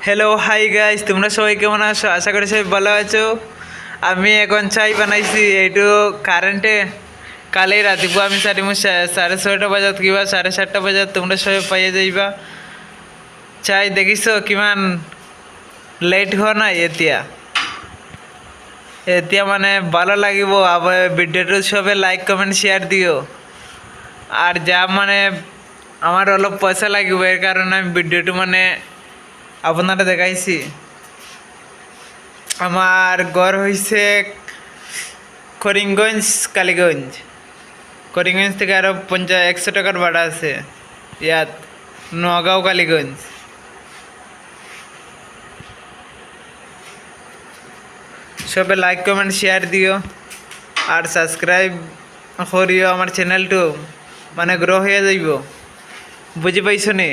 Hello hi guys, তোমরা সবাই কেমন আছো? আশা করি সবাই ভালো আছো। আমি এখন চাই বানাইছি এইটু কারেন্টে। কালি রাতিপুৱা আমি চাৰিমু 6:30 বজাত কিবা 7:30 বজাত তোমরা সবাই পাইয়ে যাইবা। চাই দেখিছো কিমান লেট হোৱা নাই এতিয়া। এতিয়া মানে ভালো লাগিব। আবার ভিডিওটো সবে লাইক কমেন্ট শেয়ার দিও। আর যা মানে আমার অলপ পয়সা লাগিব, এর কারণে আমি ভিডিওটো মানে আপনারা দেখাইছি। আমার ঘর হয়েছে করিমগঞ্জ কালীগঞ্জ। করিমগঞ্জ থেকে আরও 100 টাকার ভাড়া আছে ইয়াত নগাঁও কালীগঞ্জ। সবে লাইক কমেন্ট শেয়ার দিও আর সাবস্ক্রাইব করিও। আমার চ্যানেলটো মানে গ্রো হয়ে যাইব, বুঝি পাইছো নি?